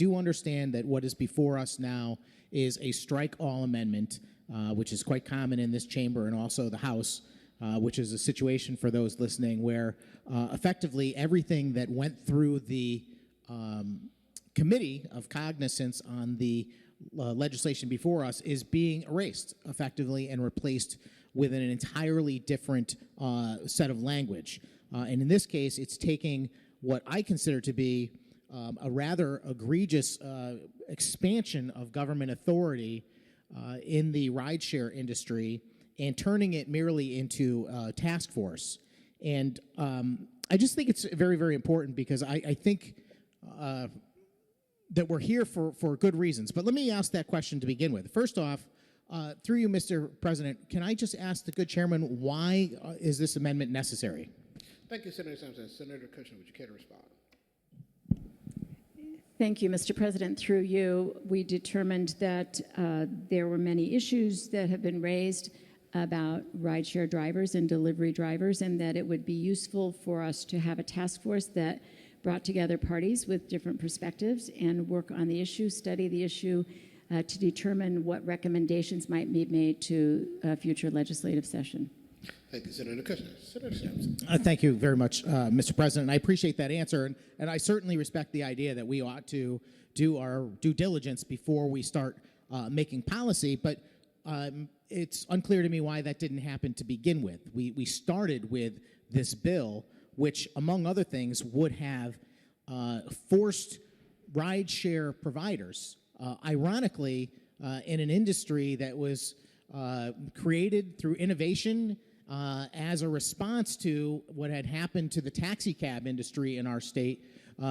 do understand that what is before us now is a strike all amendment, which is quite common in this chamber and also the House, which is a situation for those listening where effectively everything that went through the committee of cognizance on the legislation before us is being erased effectively and replaced with an entirely different set of language. And in this case, it's taking what I consider to be a rather egregious expansion of government authority in the rideshare industry and turning it merely into a task force. And I just think it's very, very important because I think that we're here for good reasons. But let me ask that question to begin with. First off, through you, Mr. President, can I just ask the good chairman, why is this amendment necessary? Thank you, Senator Sampson. Senator Kushner, would you care to respond? Thank you, Mr. President. Through you, we determined that there were many issues that have been raised about rideshare drivers and delivery drivers, and that it would be useful for us to have a task force that brought together parties with different perspectives and work on the issue, study the issue, to determine what recommendations might be made to a future legislative session. Thank you, Senator Kushner. Senator Sampson. Thank you very much, Mr. President. I appreciate that answer, and I certainly respect the idea that we ought to do our due diligence before we start making policy, but it's unclear to me why that didn't happen to begin with. We started with this bill, which, among other things, would have forced rideshare providers, ironically, in an industry that was created through innovation as a response to what had happened to the taxi cab industry in our state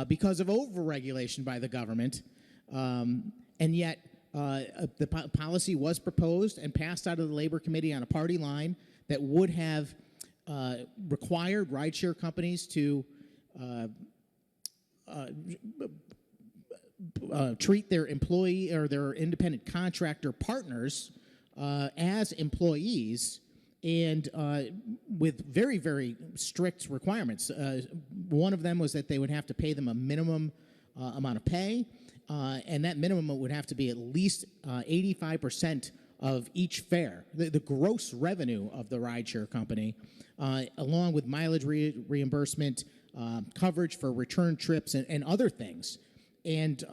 because of overregulation by the government. And yet, the policy was proposed and passed out of the Labor Committee on a party line that would have required rideshare companies to treat their employee or their independent contractor partners as employees, and with very, very strict requirements. One of them was that they would have to pay them a minimum amount of pay, and that minimum would have to be at least 85% of each fare, the gross revenue of the rideshare company, along with mileage reimbursement, coverage for return trips, and other things. And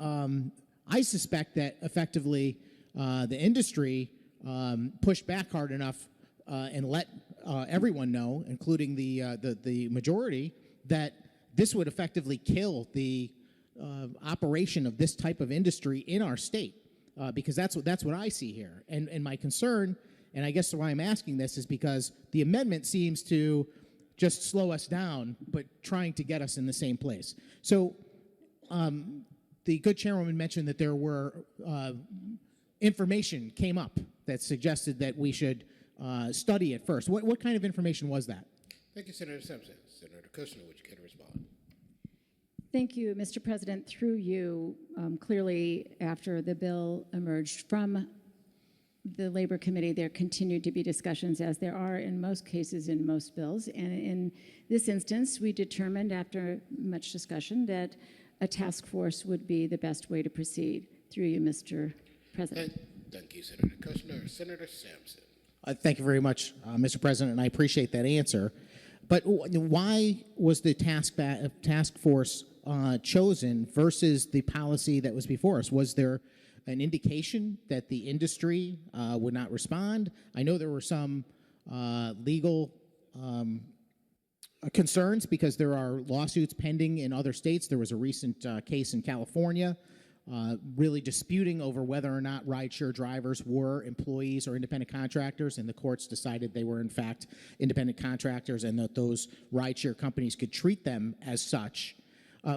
I suspect that effectively the industry pushed back hard enough and let everyone know, including the majority, that this would effectively kill the operation of this type of industry in our state, because that's what I see here. And my concern, and I guess why I'm asking this, is because the amendment seems to just slow us down, but trying to get us in the same place. So the good chairwoman mentioned that there were information came up that suggested that we should study it first. What kind of information was that? Thank you, Senator Sampson. Senator Kushner, would you care to respond? Thank you, Mr. President. Through you, clearly after the bill emerged from the Labor Committee, there continued to be discussions, as there are in most cases in most bills. And in this instance, we determined after much discussion that a task force would be the best way to proceed. Through you, Mr. President. Thank you, Senator Kushner. Senator Sampson. Thank you very much, Mr. President, and I appreciate that answer. But why was the task force chosen versus the policy that was before us? Was there an indication that the industry would not respond? I know there were some legal concerns because there are lawsuits pending in other states. There was a recent case in California really disputing over whether or not rideshare drivers were employees or independent contractors, and the courts decided they were in fact independent contractors and that those rideshare companies could treat them as such.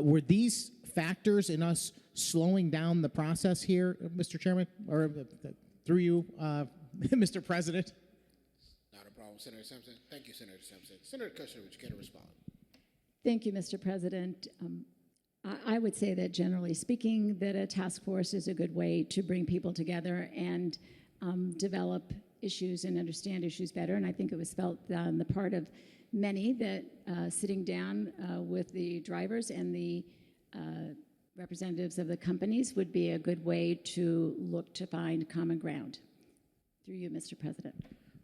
Were these factors in us slowing down the process here, Mr. Chairman, or through you, Mr. President? Not a problem, Senator Sampson. Thank you, Senator Sampson. Senator Kushner, would you care to respond? Thank you, Mr. President. I would say that generally speaking, that a task force is a good way to bring people together and develop issues and understand issues better. And I think it was felt on the part of many that sitting down with the drivers and the representatives of the companies would be a good way to look to find common ground. Through you, Mr. President.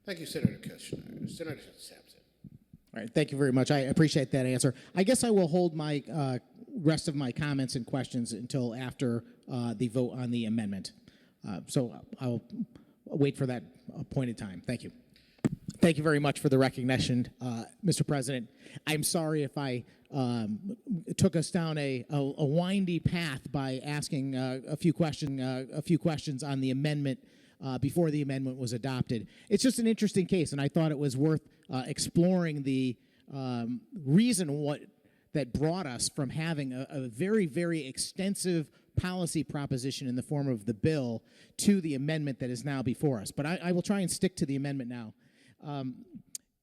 Thank you, Senator Kushner. Senator Sampson. All right, thank you very much. I appreciate that answer. I guess I will hold my rest of my comments and questions until after the vote on the amendment. So I'll wait for that appointed time. Thank you. Thank you very much for the recognition, Mr. President. I'm sorry if I took us down a windy path by asking a few questions on the amendment before the amendment was adopted. It's just an interesting case, and I thought it was worth exploring the reason that brought us from having a very, very extensive policy proposition in the form of the bill to the amendment that is now before us. But I will try and stick to the amendment now.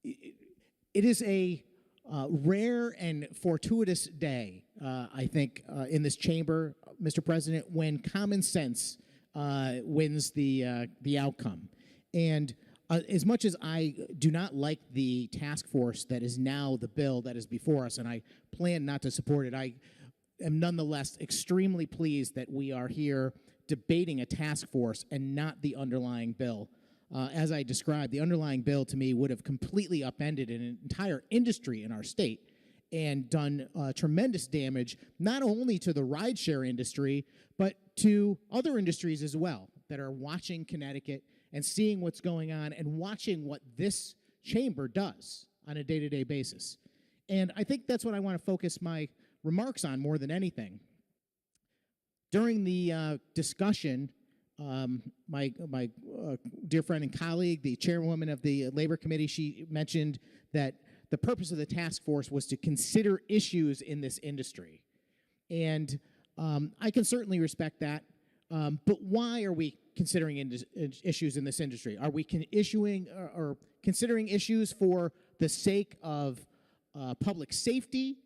It is a rare and fortuitous day, I think, in this chamber, Mr. President, when common sense wins the outcome. And as much as I do not like the task force that is now the bill that is before us, and I plan not to support it, I am nonetheless extremely pleased that we are here debating a task force and not the underlying bill. As I described, the underlying bill to me would have completely upended an entire industry in our state and done tremendous damage, not only to the rideshare industry, but to other industries as well that are watching Connecticut and seeing what's going on and watching what this chamber does on a day-to-day basis. And I think that's what I want to focus my remarks on more than anything. During the discussion, my dear friend and colleague, the chairwoman of the Labor Committee, she mentioned that the purpose of the task force was to consider issues in this industry. And I can certainly respect that. But why are we considering issues in this industry? Are we considering issues for the sake of public safety?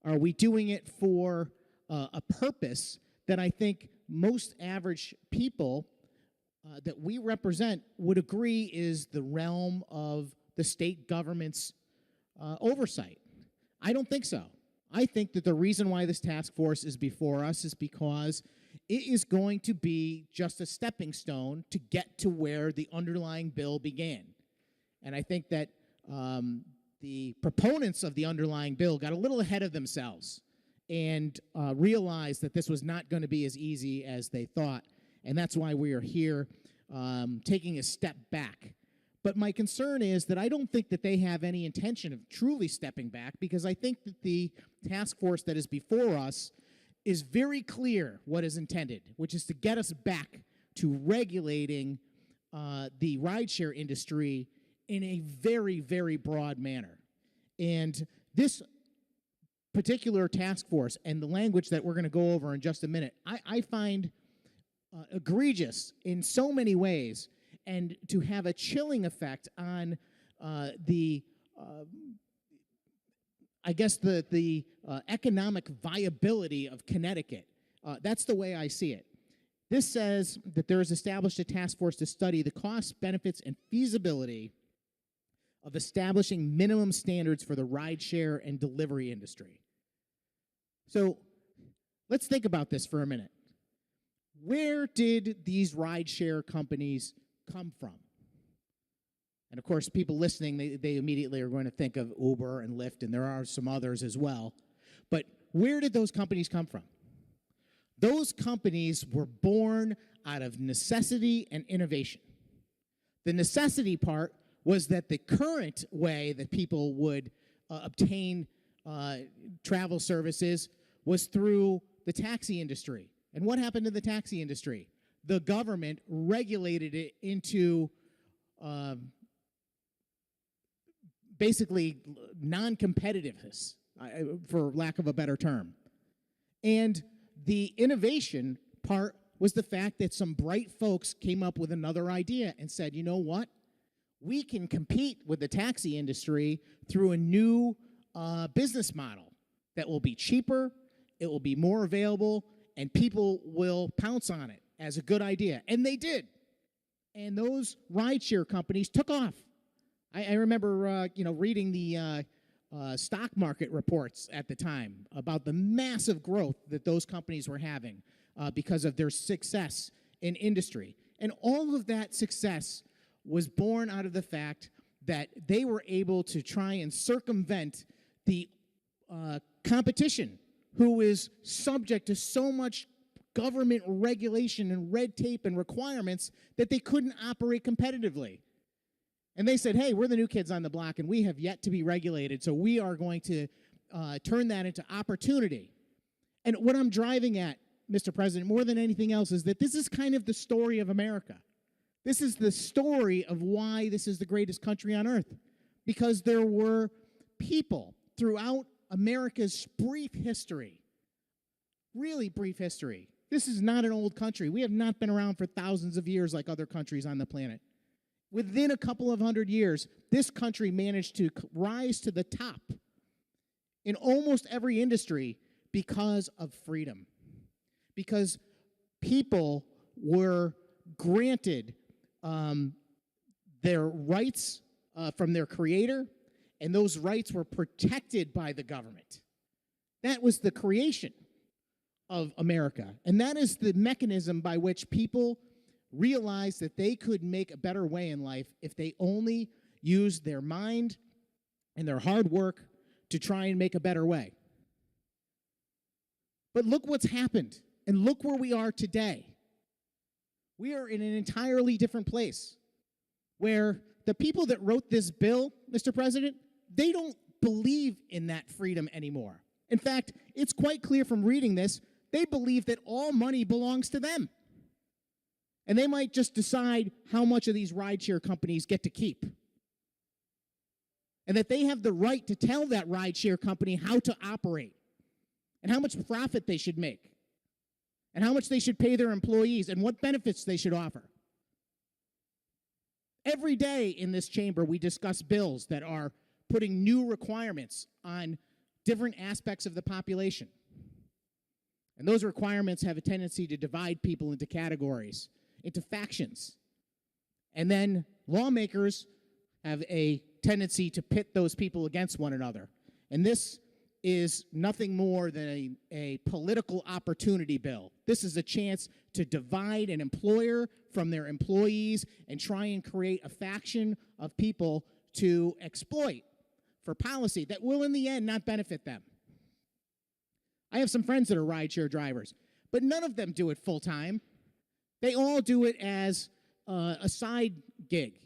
Are we doing it for a purpose that I think most average people that we represent would agree is the realm of the state government's oversight? I don't think so. I think that the reason why this task force is before us is because it is going to be just a stepping stone to get to where the underlying bill began. And I think that the proponents of the underlying bill got a little ahead of themselves and realized that this was not going to be as easy as they thought. And that's why we are here taking a step back. But my concern is that I don't think that they have any intention of truly stepping back, because I think that the task force that is before us is very clear what is intended, which is to get us back to regulating the rideshare industry in a very, very broad manner. And this particular task force and the language that we're going to go over in just a minute, I find egregious in so many ways, and to have a chilling effect on the economic viability of Connecticut. That's the way I see it. This says that there is established a task force to study the costs, benefits, and feasibility of establishing minimum standards for the rideshare and delivery industry. So let's think about this for a minute. Where did these rideshare companies come from? And of course, people listening, they immediately are going to think of Uber and Lyft, and there are some others as well. But where did those companies come from? Those companies were born out of necessity and innovation. The necessity part was that the current way that people would obtain travel services was through the taxi industry. And what happened to the taxi industry? The government regulated it into basically non-competitiveness, for lack of a better term. And the innovation part was the fact that some bright folks came up with another idea and said, you know what? We can compete with the taxi industry through a new business model that will be cheaper, it will be more available, and people will pounce on it as a good idea. And they did. And those rideshare companies took off. I remember reading the stock market reports at the time about the massive growth that those companies were having because of their success in industry. And all of that success was born out of the fact that they were able to try and circumvent the competition, who is subject to so much government regulation and red tape and requirements that they couldn't operate competitively. And they said, hey, we're the new kids on the block, and we have yet to be regulated, so we are going to turn that into opportunity. And what I'm driving at, Mr. President, more than anything else, is that this is kind of the story of America. This is the story of why this is the greatest country on earth. Because there were people throughout America's brief history, really brief history. This is not an old country. We have not been around for thousands of years like other countries on the planet. Within a couple of hundred years, this country managed to rise to the top in almost every industry because of freedom. Because people were granted their rights from their creator, and those rights were protected by the government. That was the creation of America. And that is the mechanism by which people realized that they could make a better way in life if they only used their mind and their hard work to try and make a better way. But look what's happened, and look where we are today. We are in an entirely different place, where the people that wrote this bill, Mr. President, they don't believe in that freedom anymore. In fact, it's quite clear from reading this, they believe that all money belongs to them. And they might just decide how much of these rideshare companies get to keep. And that they have the right to tell that rideshare company how to operate and how much profit they should make and how much they should pay their employees and what benefits they should offer. Every day in this chamber, we discuss bills that are putting new requirements on different aspects of the population. And those requirements have a tendency to divide people into categories, into factions. And then lawmakers have a tendency to pit those people against one another. And this is nothing more than a political opportunity bill. This is a chance to divide an employer from their employees and try and create a faction of people to exploit for policy that will in the end not benefit them. I have some friends that are rideshare drivers, but none of them do it full time. They all do it as a side gig.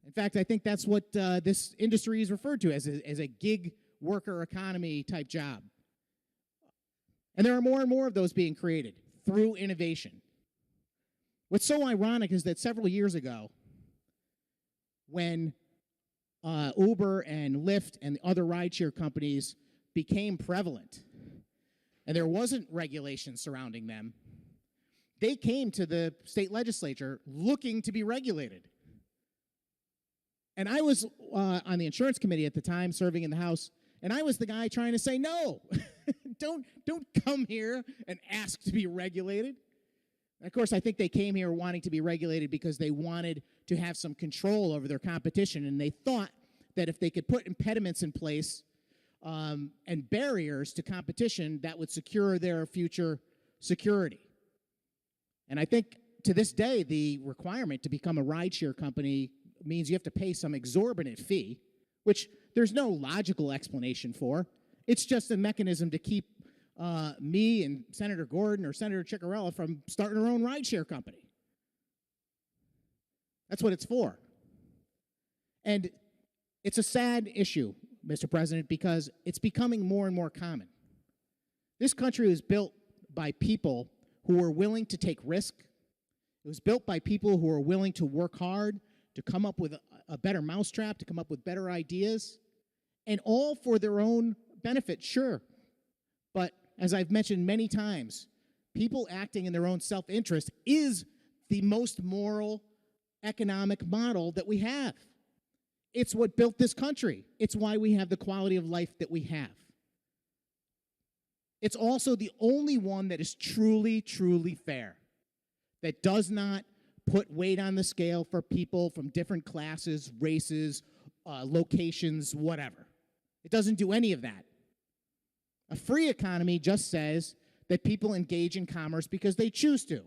In fact, I think that's what this industry is referred to as a gig worker economy type job. And there are more and more of those being created through innovation. What's so ironic is that several years ago, when Uber and Lyft and other rideshare companies became prevalent, and there wasn't regulation surrounding them, they came to the state legislature looking to be regulated. And I was on the insurance committee at the time, serving in the House, and I was the guy trying to say, no, don't come here and ask to be regulated. And of course, I think they came here wanting to be regulated because they wanted to have some control over their competition, and they thought that if they could put impediments in place and barriers to competition, that would secure their future security. And I think to this day, the requirement to become a rideshare company means you have to pay some exorbitant fee, which there's no logical explanation for. It's just a mechanism to keep me and Senator Gordon or Senator Ciccarella from starting our own rideshare company. That's what it's for. And it's a sad issue, Mr. President, because it's becoming more and more common. This country was built by people who were willing to take risk. It was built by people who were willing to work hard, to come up with a better mousetrap, to come up with better ideas, and all for their own benefit, sure. But as I've mentioned many times, people acting in their own self-interest is the most moral economic model that we have. It's what built this country. It's why we have the quality of life that we have. It's also the only one that is truly, truly fair, that does not put weight on the scale for people from different classes, races, locations, whatever. It doesn't do any of that. A free economy just says that people engage in commerce because they choose to.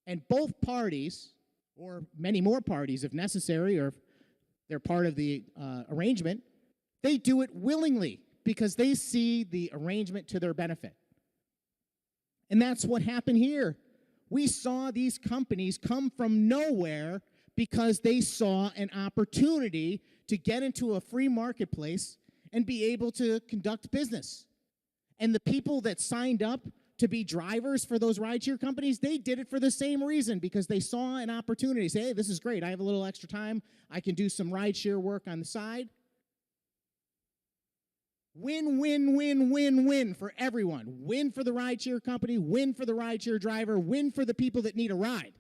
And both parties, or many more parties if necessary, or if they're part of the arrangement, they do it willingly because they see the arrangement to their benefit. And that's what happened here. We saw these companies come from nowhere because they saw an opportunity to get into a free marketplace and be able to conduct business. And the people that signed up to be drivers for those rideshare companies, they did it for the same reason, because they saw an opportunity. Say, hey, this is great. I have a little extra time. I can do some rideshare work on the side. Win, win, win, win, win for everyone. Win for the rideshare company, win for the rideshare driver, win for the people that need a ride.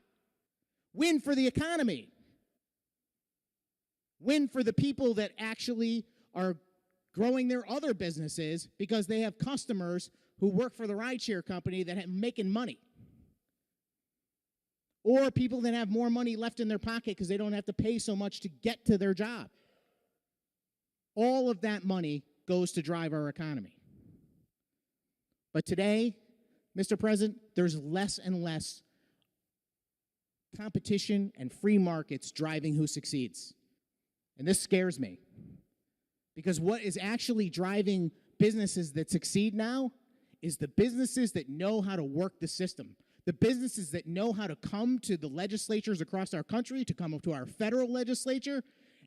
Win for the economy. Win for the people that actually are growing their other businesses because they have customers who work for the rideshare company that are making money. Or people that have more money left in their pocket because they don't have to pay so much to get to their job. All of that money goes to drive our economy. But today, Mr. President, there's less and less competition and free markets driving who succeeds. And this scares me. Because what is actually driving businesses that succeed now is the businesses that know how to work the system. The businesses that know how to come to the legislatures across our country, to come up to our federal legislature,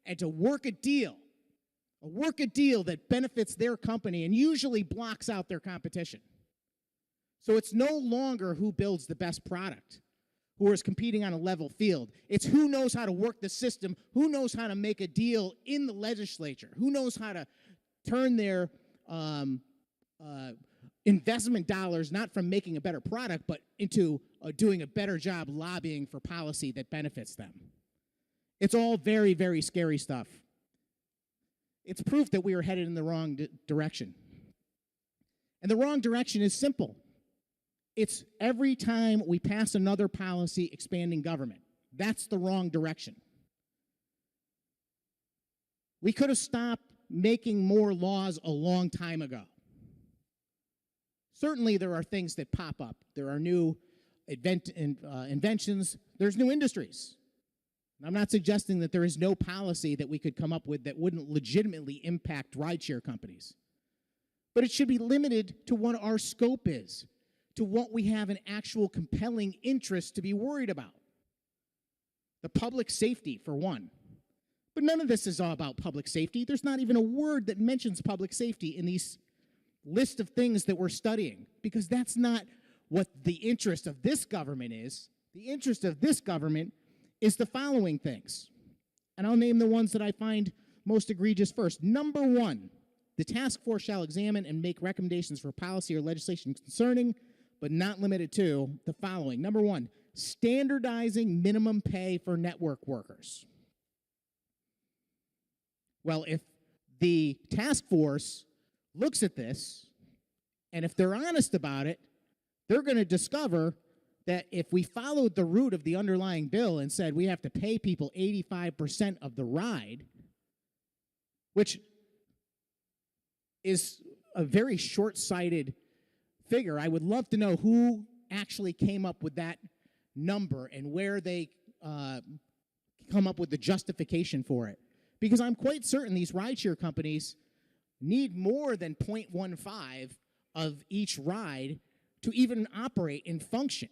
and to work a deal that benefits their company and usually blocks out their competition. So it's no longer who builds the best product, who is competing on a level field. It's who knows how to work the system, who knows how to make a deal in the legislature, who knows how to turn their investment dollars not from making a better product, but into doing a better job lobbying for policy that benefits them. It's all very, very scary stuff. It's proof that we are headed in the wrong direction. And the wrong direction is simple. It's every time we pass another policy expanding government. That's the wrong direction. We could have stopped making more laws a long time ago. Certainly there are things that pop up. There are new inventions. There's new industries. I'm not suggesting that there is no policy that we could come up with that wouldn't legitimately impact rideshare companies. But it should be limited to what our scope is, to what we have an actual compelling interest to be worried about. The public safety, for one. But none of this is all about public safety. There's not even a word that mentions public safety in these list of things that we're studying, because that's not what the interest of this government is. The interest of this government is the following things. And I'll name the ones that I find most egregious first. Number one, the task force shall examine and make recommendations for policy or legislation concerning, but not limited to, the following. Number one, standardizing minimum pay for network workers. Well, if the task force looks at this, and if they're honest about it, they're going to discover that if we followed the root of the underlying bill and said we have to pay people 85% of the ride, which is a very short-sighted figure. I would love to know who actually came up with that number and where they come up with the justification for it. Because I'm quite certain these rideshare companies need more than 0.15 of each ride to even operate and function,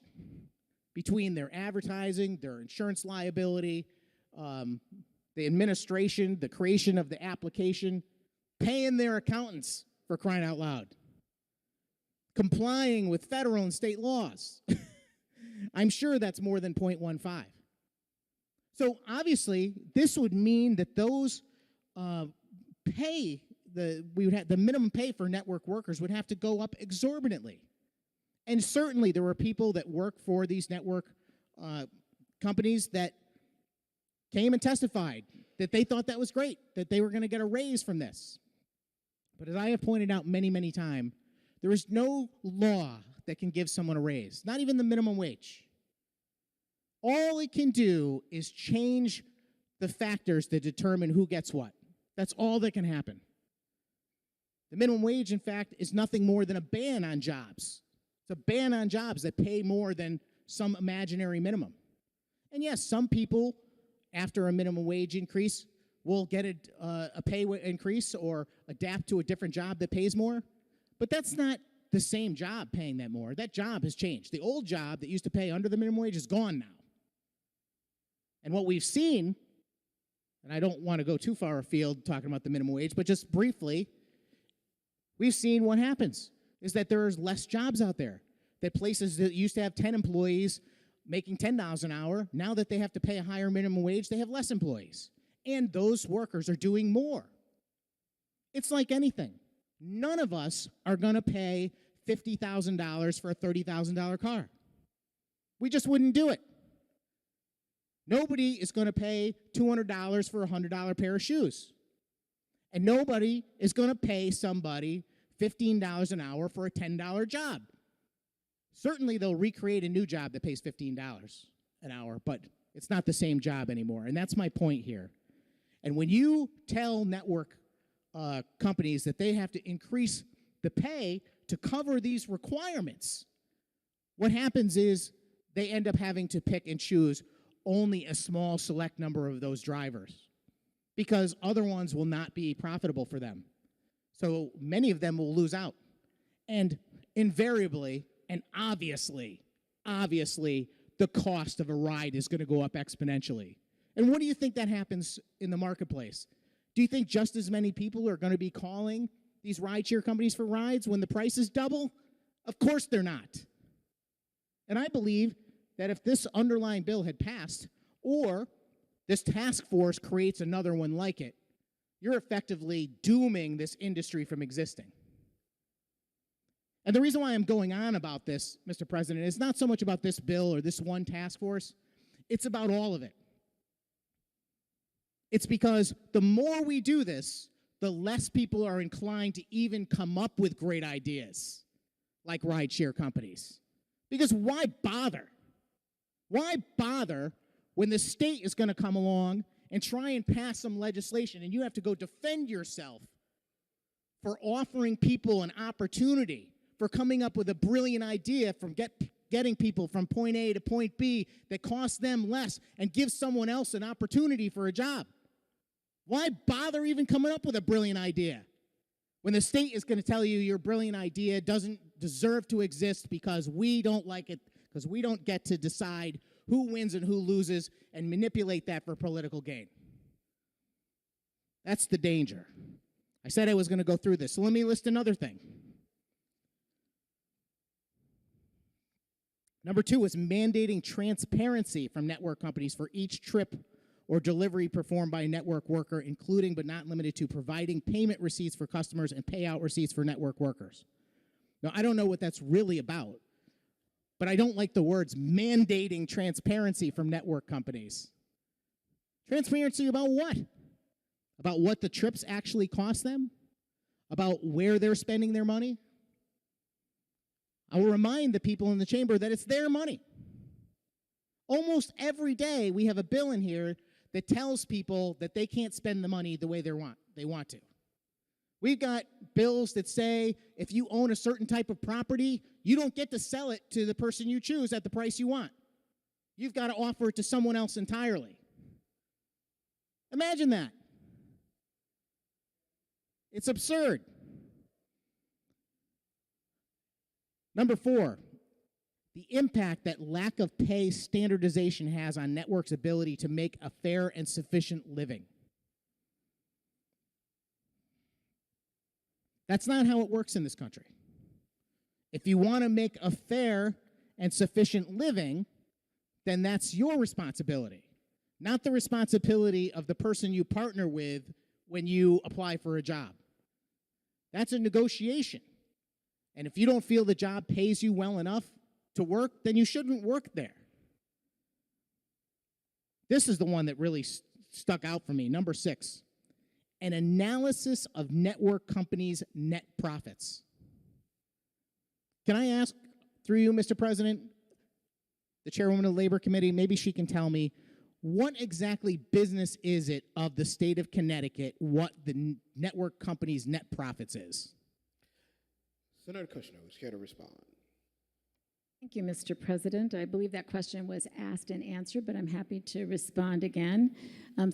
between their advertising, their insurance liability, the administration, the creation of the application, paying their accountants, for crying out loud, complying with federal and state laws. I'm sure that's more than 0.15. So obviously, this would mean that those the minimum pay for network workers would have to go up exorbitantly. And certainly there were people that work for these network companies that came and testified that they thought that was great, that they were going to get a raise from this. But as I have pointed out many, many times, there is no law that can give someone a raise, not even the minimum wage. All it can do is change the factors that determine who gets what. That's all that can happen. The minimum wage, in fact, is nothing more than a ban on jobs. It's a ban on jobs that pay more than some imaginary minimum. And yes, some people, after a minimum wage increase, will get a pay increase or adapt to a different job that pays more. But that's not the same job paying that more. That job has changed. The old job that used to pay under the minimum wage is gone now. And what we've seen, and I don't want to go too far afield talking about the minimum wage, but just briefly, we've seen what happens is that there's less jobs out there. That places that used to have 10 employees making $10 an hour, now that they have to pay a higher minimum wage, they have less employees. And those workers are doing more. It's like anything. None of us are going to pay $50,000 for a $30,000 car. We just wouldn't do it. Nobody is going to pay $200 for a $100 pair of shoes. And nobody is going to pay somebody $15 an hour for a $10 job. Certainly, they'll recreate a new job that pays $15 an hour, but it's not the same job anymore. And that's my point here. And when you tell network companies that they have to increase the pay to cover these requirements, what happens is they end up having to pick and choose only a small select number of those drivers because other ones will not be profitable for them. So many of them will lose out. And invariably, and obviously, the cost of a ride is going to go up exponentially. And what do you think that happens in the marketplace? Do you think just as many people are going to be calling these rideshare companies for rides when the prices double? Of course they're not. And I believe that if this underlying bill had passed, or this task force creates another one like it, you're effectively dooming this industry from existing. And the reason why I'm going on about this, Mr. President, is not so much about this bill or this one task force. It's about all of it. It's because the more we do this, the less people are inclined to even come up with great ideas like rideshare companies. Because why bother? Why bother when the state is going to come along and try and pass some legislation and you have to go defend yourself for offering people an opportunity, for coming up with a brilliant idea from getting people from point A to point B that costs them less and gives someone else an opportunity for a job? Why bother even coming up with a brilliant idea when the state is going to tell you your brilliant idea doesn't deserve to exist because we don't like it, because we don't get to decide who wins and who loses and manipulate that for political gain? That's the danger. I said I was going to go through this, so let me list another thing. Number 2 is mandating transparency from network companies for each trip or delivery performed by a network worker, including but not limited to providing payment receipts for customers and payout receipts for network workers. Now, I don't know what that's really about, but I don't like the words mandating transparency from network companies. Transparency about what? About what the trips actually cost them? About where they're spending their money? I will remind the people in the chamber that it's their money. Almost every day we have a bill in here that tells people that they can't spend the money the way they want to. We've got bills that say if you own a certain type of property, you don't get to sell it to the person you choose at the price you want. You've got to offer it to someone else entirely. Imagine that. It's absurd. Number 4, the impact that lack of pay standardization has on networks' ability to make a fair and sufficient living. That's not how it works in this country. If you want to make a fair and sufficient living, then that's your responsibility, not the responsibility of the person you partner with when you apply for a job. That's a negotiation. And if you don't feel the job pays you well enough to work, then you shouldn't work there. This is the one that really stuck out for me. Number 6, an analysis of network companies' net profits. Can I ask, through you, Mr. President, the chairwoman of the Labor Committee, maybe she can tell me, what exactly business is it of the state of Connecticut what the network company's net profits is? Senator Kushner, would you care to respond? Thank you, Mr. President. I believe that question was asked and answered, but I'm happy to respond again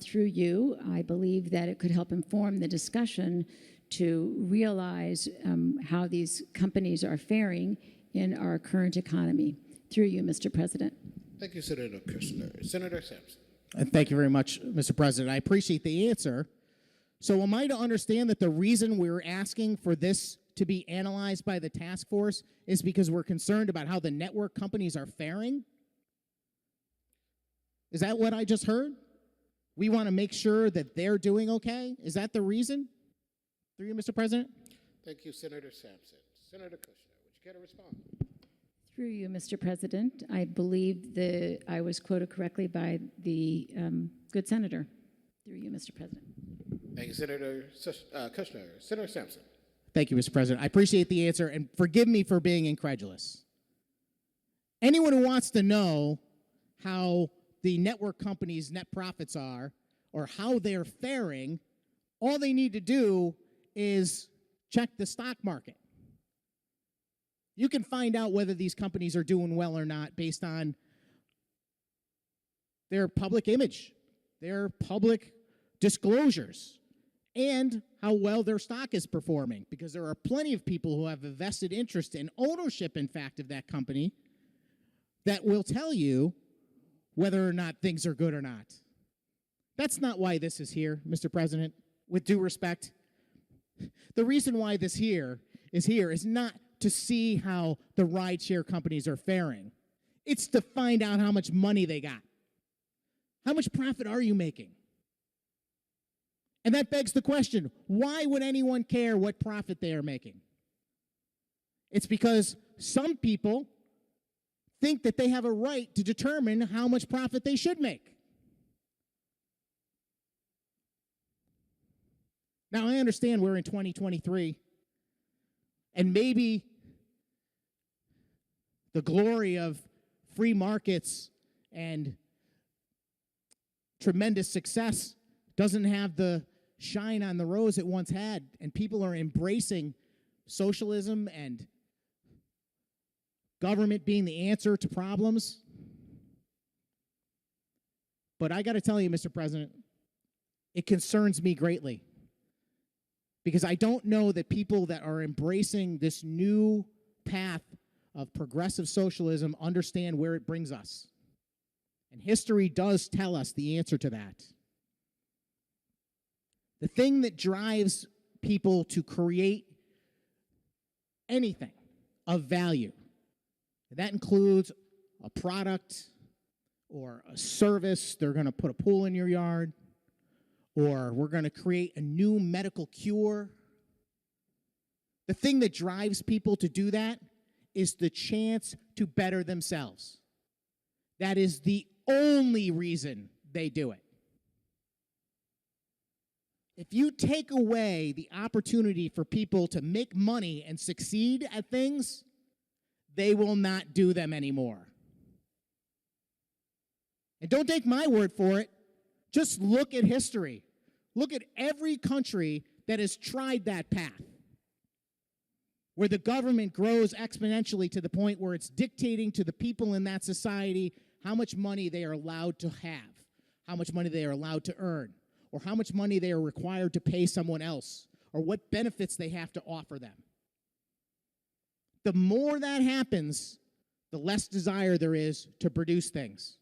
through you. I believe that it could help inform the discussion to realize how these companies are faring in our current economy. Through you, Mr. President. Thank you, Senator Kushner. Senator Sampson. Thank you very much, Mr. President. I appreciate the answer. So am I to understand that the reason we're asking for this to be analyzed by the task force is because we're concerned about how the network companies are faring? Is that what I just heard? We want to make sure that they're doing okay? Is that the reason? Through you, Mr. President? Thank you, Senator Sampson. Senator Kushner, would you care to respond? Through you, Mr. President. I believe that I was quoted correctly by the good senator. Through you, Mr. President. Thank you, Senator Kushner. Senator Sampson. Thank you, Mr. President. I appreciate the answer, and forgive me for being incredulous. Anyone who wants to know how the network companies' net profits are or how they're faring, all they need to do is check the stock market. You can find out whether these companies are doing well or not based on their public image, their public disclosures, and how well their stock is performing, because there are plenty of people who have a vested interest in ownership, in fact, of that company that will tell you whether or not things are good or not. That's not why this is here, Mr. President, with due respect. The reason why this is not to see how the rideshare companies are faring. It's to find out how much money they got. How much profit are you making? And that begs the question, why would anyone care what profit they are making? It's because some people think that they have a right to determine how much profit they should make. Now, I understand we're in 2023, and maybe the glory of free markets and tremendous success doesn't have the shine on the rose it once had, and people are embracing socialism and government being the answer to problems. But I got to tell you, Mr. President, it concerns me greatly, because I don't know that people that are embracing this new path of progressive socialism understand where it brings us. And history does tell us the answer to that. The thing that drives people to create anything of value, that includes a product or a service. They're going to put a pool in your yard, or we're going to create a new medical cure. The thing that drives people to do that is the chance to better themselves. That is the only reason they do it. If you take away the opportunity for people to make money and succeed at things, they will not do them anymore. And don't take my word for it. Just look at history. Look at every country that has tried that path, where the government grows exponentially to the point where it's dictating to the people in that society how much money they are allowed to have, how much money they are allowed to earn, or how much money they are required to pay someone else, or what benefits they have to offer them. The more that happens, the less desire there is to produce things.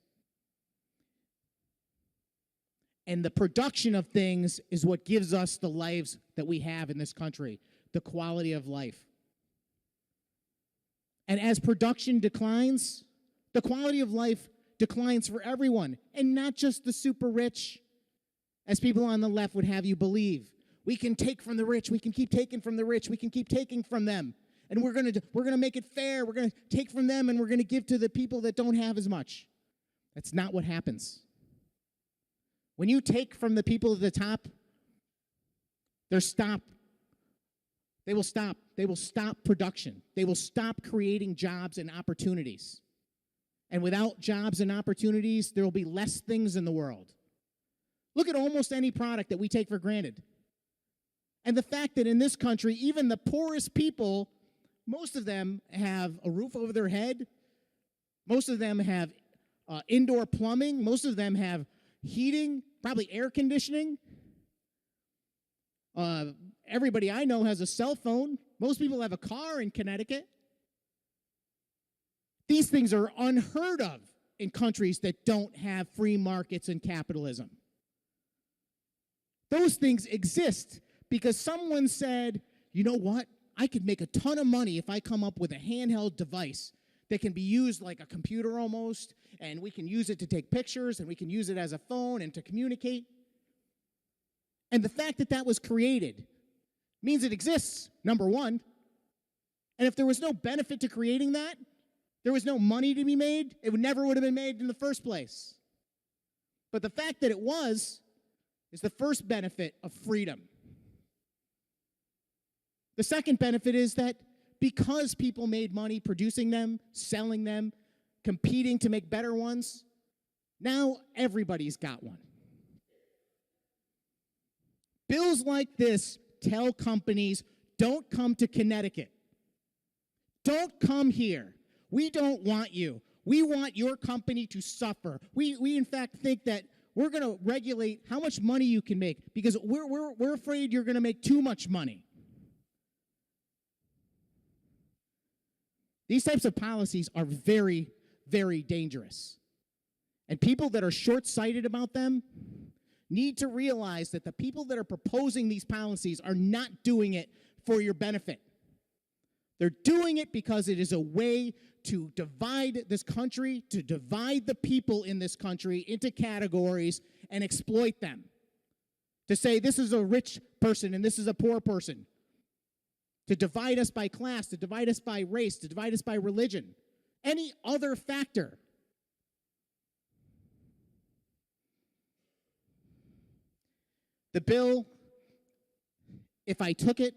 And the production of things is what gives us the lives that we have in this country, the quality of life. And as production declines, the quality of life declines for everyone, and not just the super rich, as people on the left would have you believe. We can take from the rich, we can keep taking from the rich, we can keep taking from them. And we're going to make it fair. We're going to take from them and we're going to give to the people that don't have as much. That's not what happens. When you take from the people at the top, they will stop. They will stop production. They will stop creating jobs and opportunities. And without jobs and opportunities, there will be less things in the world. Look at almost any product that we take for granted. And the fact that in this country, even the poorest people most of them have a roof over their head. Most of them have indoor plumbing. Most of them have heating, probably air conditioning. Everybody I know has a cell phone. Most people have a car in Connecticut. These things are unheard of in countries that don't have free markets and capitalism. Those things exist because someone said, you know what? I could make a ton of money if I come up with a handheld device that can be used like a computer almost, and we can use it to take pictures, and we can use it as a phone and to communicate. And the fact that that was created means it exists, number one. And if there was no benefit to creating that, there was no money to be made, it never would have been made in the first place. But the fact that it was is the first benefit of freedom. The second benefit is that because people made money producing them, selling them, competing to make better ones, now everybody's got one. Bills like this tell companies, don't come to Connecticut. Don't come here. We don't want you. We want your company to suffer. We in fact think that we're going to regulate how much money you can make because we're afraid you're going to make too much money. These types of policies are very, very dangerous. And people that are short-sighted about them need to realize that the people that are proposing these policies are not doing it for your benefit. They're doing it because it is a way to divide this country, to divide the people in this country into categories and exploit them. To say this is a rich person and this is a poor person. To divide us by class, to divide us by race, to divide us by religion. Any other factor. The bill, if I took it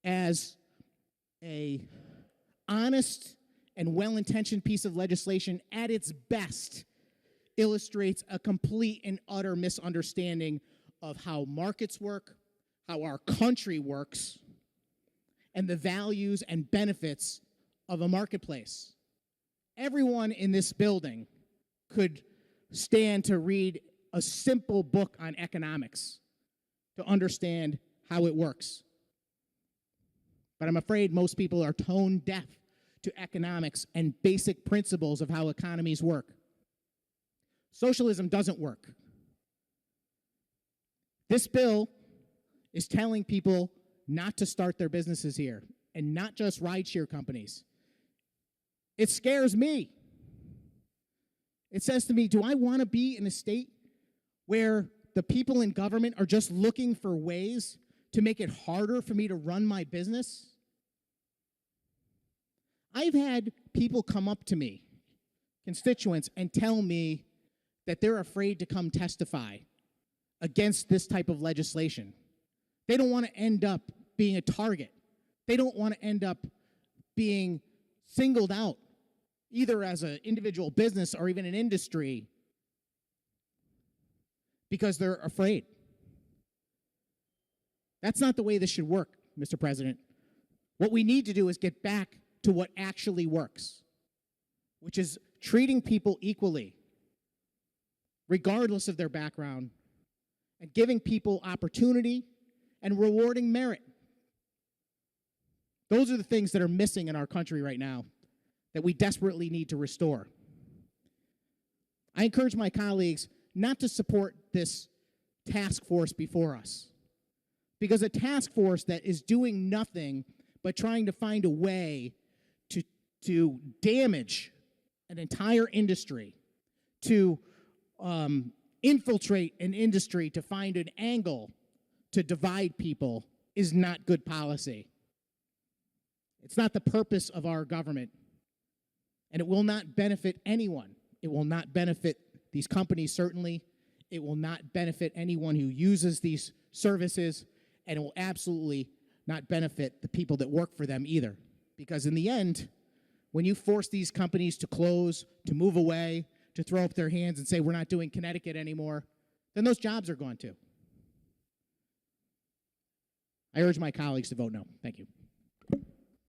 as a honest and well-intentioned piece of legislation, at its best, illustrates a complete and utter misunderstanding of how markets work, how our country works, and the values and benefits of a marketplace. Everyone in this building could stand to read a simple book on economics to understand how it works. But I'm afraid most people are tone deaf to economics and basic principles of how economies work. Socialism doesn't work. This bill is telling people not to start their businesses here, and not just rideshare companies. It scares me. It says to me, do I want to be in a state where the people in government are just looking for ways to make it harder for me to run my business? I've had people come up to me, constituents, and tell me that they're afraid to come testify against this type of legislation. They don't want to end up being a target. They don't want to end up being singled out, either as an individual business or even an industry, because they're afraid. That's not the way this should work, Mr. President. What we need to do is get back to what actually works, which is treating people equally, regardless of their background, and giving people opportunity and rewarding merit. Those are the things that are missing in our country right now that we desperately need to restore. I encourage my colleagues not to support this task force before us, because a task force that is doing nothing but trying to find a way to damage an entire industry, to infiltrate an industry, to find an angle to divide people is not good policy. It's not the purpose of our government, and it will not benefit anyone. It will not benefit these companies, certainly. It will not benefit anyone who uses these services, and it will absolutely not benefit the people that work for them either. Because in the end, when you force these companies to close, to move away, to throw up their hands and say, we're not doing Connecticut anymore, then those jobs are gone too. I urge my colleagues to vote no. Thank you.